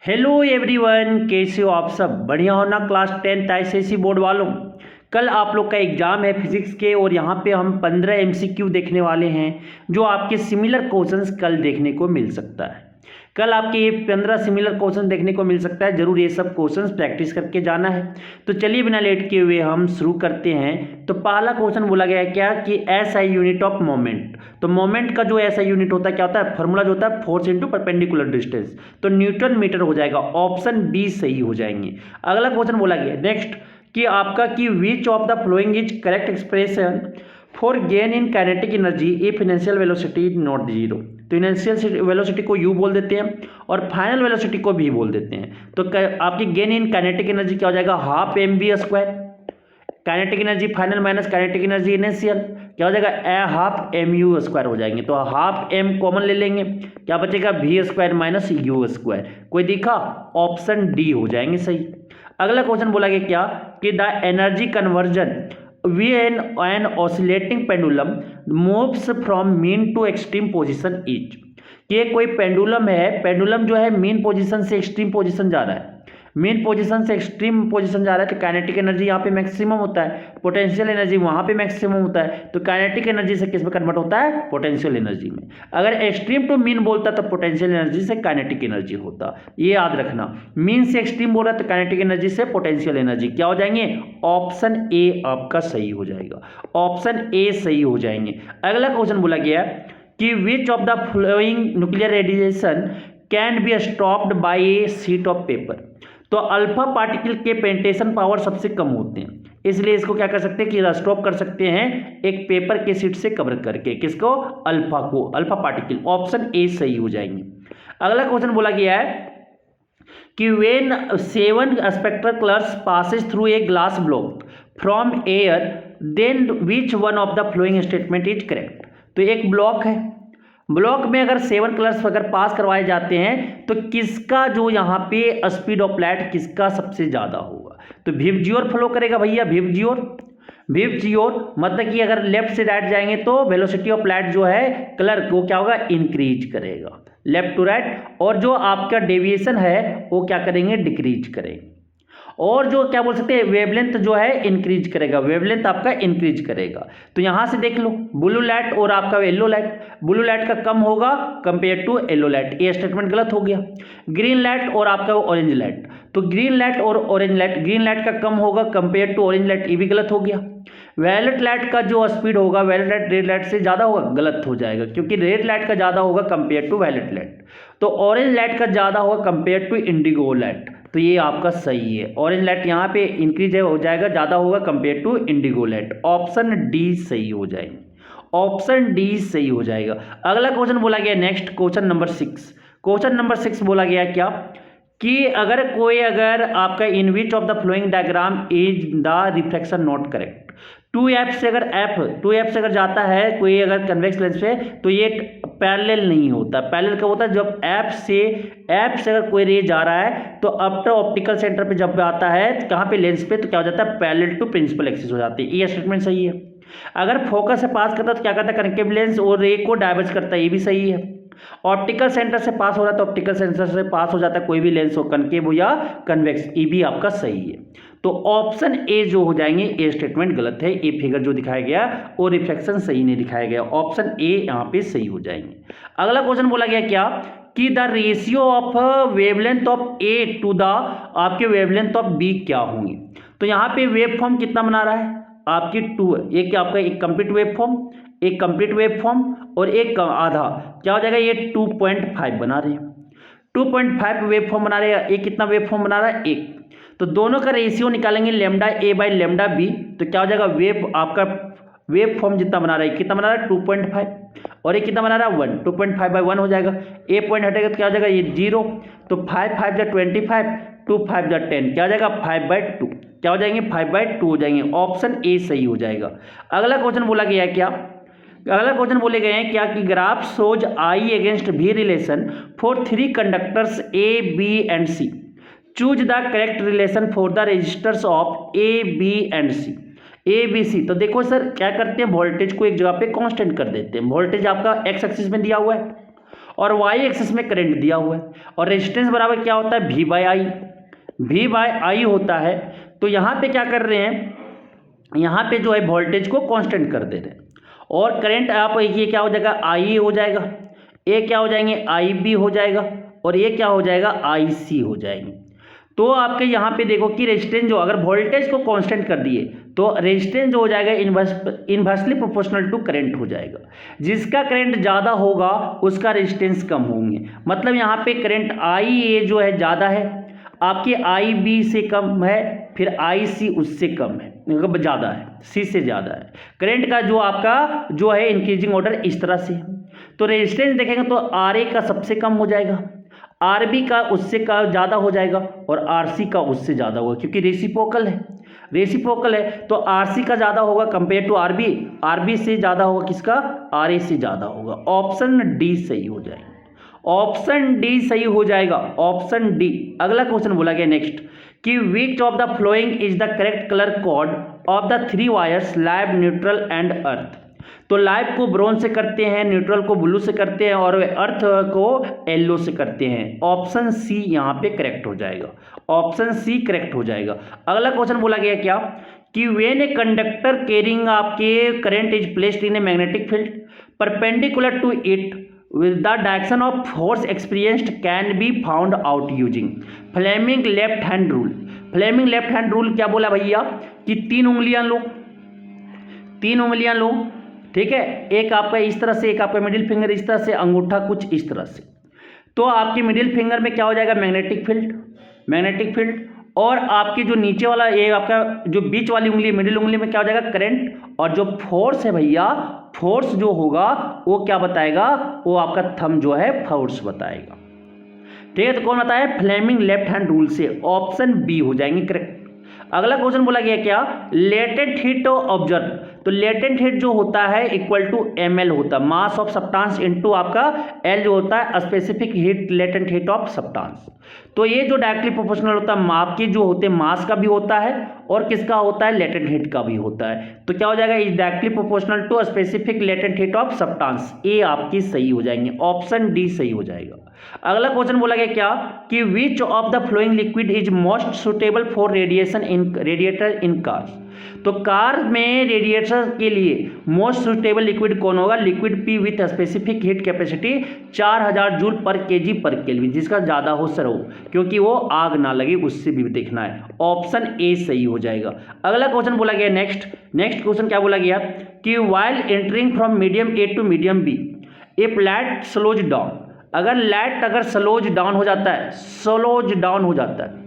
Hello everyone, कैसे हो आप सब? बढ़िया हो ना? क्लास 10th आईसीएसई बोर्ड वालों, कल आप लोग का एग्जाम है फिजिक्स के और यहाँ पे हम 15 एमसीक्यू देखने वाले हैं जो आपके सिमिलर क्वेश्चंस कल देखने को मिल सकता है। कल आपके ये 15 सिमिलर क्वेश्चन देखने को मिल सकता है। जरूर ये सब क्वेश्चंस प्रैक्टिस करके जाना है। तो चलिए बिना लेट किए हुए हम शुरू करते हैं। तो पहला क्वेश्चन बोला गया है क्या कि एसआई यूनिट ऑफ मोमेंट। तो मोमेंट का जो एसआई यूनिट होता है क्या होता है? फॉर्मूला जो होता है फोर्स इंटू परपेंडिकुलर डिस्टेंस। तो न्यूटन मीटर हो जाएगा। ऑप्शन बी सही हो जाएंगे। अगला क्वेश्चन बोला गया नेक्स्ट कि आपका कि विच of the following is correct expression for gain in kinetic energy if initial velocity not zero. तो इनिशियल वेलोसिटी को यू बोल देते हैं और फाइनल वेलोसिटी को भी बोल देते हैं। तो आपकी गेन इन काइनेटिक एनर्जी क्या हो जाएगा? Half m v square. Kinetic energy final minus kinetic energy initial क्या हो जाएगा? हाफ एम यू स्क्वायर हो जाएंगे। तो हाफ एम कॉमन ले लेंगे, क्या बचेगा? V square minus u square. कोई दिखा? ऑप्शन डी हो जाएंगे सही। अगला क्वेश्चन बोला गया क्या कि the energy conversion when an oscillating pendulum moves from mean to extreme position is। ये कोई पेंडुलम है, पेंडुलम जो है मीन पोजीशन से एक्सट्रीम पोजीशन जा रहा है, मीन पोजीशन से एक्सट्रीम पोजीशन जा रहा है। तो काइनेटिक एनर्जी यहाँ पे मैक्सिमम होता है, पोटेंशियल एनर्जी वहाँ पे मैक्सिमम होता है। तो काइनेटिक एनर्जी से किस में कन्वर्ट होता है? पोटेंशियल एनर्जी में। अगर एक्सट्रीम टू मीन बोलता तो पोटेंशियल एनर्जी से काइनेटिक एनर्जी होता। ये याद रखना, मीन से एक्सट्रीम बोला तो काइनेटिक एनर्जी से पोटेंशियल एनर्जी। क्या हो जाएंगे? ऑप्शन ए आपका सही हो जाएगा। ऑप्शन ए सही हो जाएंगे। अगला क्वेश्चन बोला गया कि विच of the flowing nuclear radiation can be stopped bye A sheet of paper. तो अल्फा पार्टिकल के पेंटेशन पावर सबसे कम होते हैं, इसलिए इसको क्या कर सकते हैं कि स्टॉप कर सकते हैं एक पेपर के शीट से कवर करके। किसको? अल्फा को, अल्फा पार्टिकल। ऑप्शन ए सही हो जाएंगे। अगला क्वेश्चन बोला गया है कि when 7 spectral colours passes through a glass block from air then which one of the following statement is correct. तो एक ब्लॉक है, ब्लॉक में अगर 7 कलर्स अगर पास करवाए जाते हैं तो किसका जो यहाँ पे स्पीड ऑफ लाइट किसका सबसे ज़्यादा होगा? तो विबजियोर फ्लो करेगा भैया, विबजियोर। विबजियोर मतलब कि अगर लेफ्ट से राइट जाएंगे तो वेलोसिटी ऑफ लाइट जो है कलर को क्या होगा? इंक्रीज करेगा लेफ्ट टू राइट। और जो आपका डेविएशन है वो क्या करेंगे? डिक्रीज करेंगे। और जो क्या बोल सकते हैं वेवलेंथ जो है इंक्रीज करेगा, वेवलेंथ आपका इंक्रीज करेगा। तो यहां से देख लो ब्लू लाइट और आपका येलो लाइट, ब्लू लाइट का कम होगा कंपेयर टू येलो लाइट, ये स्टेटमेंट गलत हो गया। ग्रीन लाइट और आपका ऑरेंज लाइट, तो ग्रीन लाइट और ऑरेंज लाइट, ग्रीन लाइट का कम होगा कंपेयर टू ऑरेंज लाइट, ये भी गलत हो गया। वायलेट लाइट का जो स्पीड होगा वायलेट लाइट रेड लाइट से ज़्यादा होगा, गलत हो जाएगा क्योंकि रेड लाइट का ज़्यादा होगा कंपेयर टू वायलेट लाइट। तो ऑरेंज लाइट का ज़्यादा होगा कंपेयर टू इंडिगो लाइट। तो ये आपका सही है, ऑरेंज लाइट यहाँ पे इंक्रीज हो जाएगा, ज़्यादा होगा compare to indigo light. Option D सही हो जाएंगे। ऑप्शन डी सही हो जाएगा। अगला क्वेश्चन बोला गया next, question number 6। Question number 6 बोला गया क्या कि अगर आपका in which of the following diagram is the reflection not correct. 2f से अगर जाता है कोई अगर कन्वेक्स लेंस पे तो ये पैरेलल नहीं होता। पैरेलल कब होता है? जब f से अगर कोई रे जा रहा है तो आफ्टर ऑप्टिकल सेंटर पे जब आता है कहाँ पे? लेंस पे, तो क्या हो जाता है? पैरेलल टू प्रिंसिपल एक्सिस हो जाती है। ये स्टेटमेंट सही है। अगर फोकस से पास करता है तो क्या करता है? कनकेव लेंस और रे को डाइवर्ज करता है, ये भी सही है। ऑप्टिकल सेंटर से पास हो रहा है तो ऑप्टिकल सेंटर से पास हो जाता है कोई भी लेंस हो, कनकेव हो या कन्वेक्स, ये भी आपका सही है। तो ऑप्शन ए जो हो जाएंगे, ए स्टेटमेंट गलत है। ए फिगर जो दिखाया गया वो रिफ्लेक्शन सही नहीं दिखाया गया। ऑप्शन ए यहाँ पे सही हो जाएंगे। अगला क्वेश्चन बोला गया क्या कि the ratio of wavelength of A to the आपके वेवलेंथ ऑफ बी क्या होंगे। तो यहाँ पे वेव फॉर्म कितना बना रहा है? आपकी 2 है। ये क्या आपका एक कंप्लीट वेव फॉर्म, एक कंप्लीट वेव फॉर्म और एक आधा, क्या हो जाएगा? ये 2.5 बना रहे हैं, 2.5 वेव फॉर्म बना रहे हैं। एक कितना वेव फॉर्म बना रहा है? एक। तो दोनों का रेशियो निकालेंगे lambda A by lambda B, तो क्या हो जाएगा? वेव आपका वेव फॉर्म जितना बना रहा है कितना बना रहा है? 2.5 और ये कितना बना रहा है? 1। 2.5 बाई 1 हो जाएगा। ए पॉइंट हटेगा तो क्या हो जाएगा? ये 0। तो 5 5 जा 25, 2 5 जा 10, क्या हो जाएगा? 5/2। क्या हो जाएंगे? 5/2 हो जाएंगे। ऑप्शन ए सही हो जाएगा। अगला क्वेश्चन बोला गया है क्या? अगला क्वेश्चन बोले गए हैं क्या कि graph shows I against V relation for 3 conductors A B and C. Choose the correct relation for the resistors of A B and C. A B C, तो देखो सर क्या करते हैं, वोल्टेज को एक जगह पे कांस्टेंट कर देते हैं। वोल्टेज आपका एक्स एक्सिस में दिया हुआ है और वाई एक्सिस में करंट दिया हुआ है, और रेजिस्टेंस बराबर क्या होता है, V by I, V by I होता है। तो यहाँ पे क्या कर रहे हैं, यहाँ पे जो है वोल्टेज को कांस्टेंट कर दे रहे हैं, और करंट आप ये क्या हो जाएगा, आई हो जाएगा, ये क्या हो जाएंगे, आई बी हो जाएगा, और ये क्या हो जाएगा, आई सी हो जाएंगे। तो आपके यहाँ पे देखो कि रेजिस्टेंस जो, अगर वोल्टेज को कांस्टेंट कर दिए तो रेजिस्टेंस जो हो जाएगा इन्वर्सली प्रोपोर्शनल टू करंट हो जाएगा। जिसका करंट ज़्यादा होगा उसका रेजिस्टेंस कम होंगे। मतलब यहाँ पे करंट आई ए जो है ज़्यादा है, आपकी आई बी से कम है, फिर आई सी उससे कम है, मतलब ज़्यादा है, सी से ज़्यादा है। करंट का जो आपका जो है इंक्रीजिंग ऑर्डर इस तरह से है। तो रेजिस्टेंस देखेंगे तो आर ए का सबसे कम हो जाएगा, आर बी का उससे का ज़्यादा हो जाएगा, और आर सी का उससे ज़्यादा होगा, क्योंकि रेसिप्रोकल है, रेसिप्रोकल है तो आर सी का ज़्यादा होगा कंपेयर टू आर बी से ज़्यादा होगा किसका, आर ए से ज़्यादा होगा। ऑप्शन डी सही हो जाएगा, ऑप्शन डी सही हो जाएगा, ऑप्शन डी। अगला क्वेश्चन बोला गया नेक्स्ट कि विच of the following is the correct colour code of the 3 wires lab, neutral and earth. तो लाइव को ब्रॉन्ज से करते हैं, न्यूट्रल को ब्लू से करते हैं, और अर्थ को येलो से करते हैं। ऑप्शन सी यहाँ पे करेक्ट हो जाएगा, ऑप्शन सी करेक्ट हो जाएगा। अगला क्वेश्चन बोला गया क्या कि व्हेन ए कंडक्टर कैरिंग आपके current is placed in a magnetic field perpendicular to it with the direction of force experienced can be found out using Fleming left hand rule. Fleming left hand rule क्या बोला भैया कि 3 उंगलियां लो, 3 उंगलियां लो, ठीक है, एक आपका इस तरह से, एक आपका मिडिल फिंगर इस तरह से, अंगूठा कुछ इस तरह से। तो आपकी मिडिल फिंगर में क्या हो जाएगा, मैग्नेटिक फील्ड, मैग्नेटिक फील्ड, और आपकी जो नीचे वाला ये आपका जो बीच वाली उंगली, मिडिल उंगली में क्या हो जाएगा, करंट, और जो फोर्स है भैया, फोर्स जो होगा वो क्या बताएगा, वो आपका थंब जो है फोर्स बताएगा। ठीक है, तो कौन बताया, फ्लेमिंग लेफ्ट हैंड रूल से, ऑप्शन बी हो जाएंगे करेक्ट। अगला क्वेश्चन बोला गया क्या, लेटेंट हीट ऑब्जर्व। तो लेटेंट हीट जो होता है इक्वल टू ml होता है, मास ऑफ सब्सटेंस इनटू आपका L जो होता है specific heat, latent heat of substance. तो ये जो डायरेक्टली प्रोपोर्शनल होता है, माप के जो होते हैं मास का भी होता है और किसका होता है, लेटेंट हीट का भी होता है। तो क्या हो जाएगा, is directly proportional to specific latent heat of substance. A आपकी सही हो जाएंगे, ऑप्शन डी सही हो जाएगा। अगला क्वेश्चन बोला गया क्या कि विच of the flowing liquid is most suitable for radiator in car. तो कार में रेडिएटर के लिए मोस्ट सुटेबल लिक्विड कौन होगा, liquid P with specific heat capacity 4000 joule पर केजी पर केल्विन, जिसका ज्यादा हो सर हो, क्योंकि वो आग ना लगे उससे भी देखना है। ऑप्शन ए सही हो जाएगा। अगला क्वेश्चन बोला गया नेक्स्ट क्वेश्चन क्या बोला गया कि while entering from medium A to medium B if light slows down. अगर लाइट अगर स्लोज डाउन हो जाता है, स्लोज डाउन हो जाता है,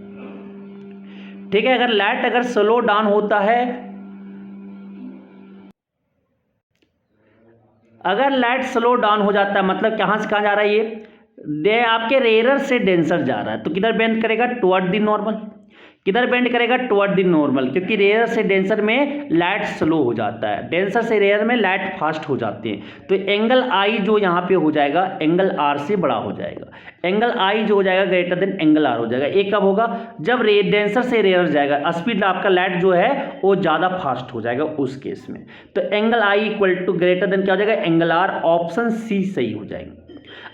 ठीक है, अगर लाइट अगर स्लो डाउन होता है, अगर लाइट स्लो डाउन हो जाता है मतलब कहां से कहां जा रहा है, ये आपके रेयर से डेंसर जा रहा है, तो किधर बेंड करेगा, टुवर्ड द नॉर्मल। किधर बेंड करेगा, टुवर्ड द नॉर्मल, क्योंकि रेयर से डेंसर में लाइट स्लो हो जाता है, डेंसर से रेयर में लाइट फास्ट हो जाती है। तो एंगल आई जो यहाँ पे हो जाएगा एंगल आर से बड़ा हो जाएगा, एंगल आई जो हो जाएगा ग्रेटर देन एंगल आर हो जाएगा। एक कब होगा, जब डेंसर से रेयर जाएगा, स्पीड आपका लाइट जो है वो ज़्यादा फास्ट हो जाएगा उस केस में। तो angle i equal to greater than क्या हो जाएगा, एंगल आर। ऑप्शन सी सही हो जाएगा।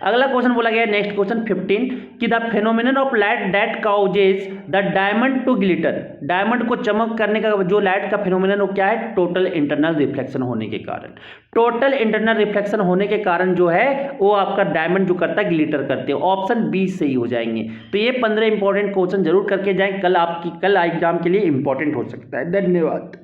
अगला क्वेश्चन बोला गया नेक्स्ट क्वेश्चन 15 कि the phenomenon of light that causes the diamond to glitter. Diamond को चमक करने का जो लाइट का फेनोमेनन वो क्या है, टोटल इंटरनल रिफ्लेक्शन होने के कारण। टोटल इंटरनल रिफ्लेक्शन होने के कारण जो है वो आपका डायमंड जो करता है ग्लिटर करते हैं। ऑप्शन बी सही हो जाएंगे। तो ये 15 इंपॉर्टेंट क्वेश्चन जरूर करके जाएं, कल एग्जाम के लिए इंपॉर्टेंट हो सकता है। धन्यवाद।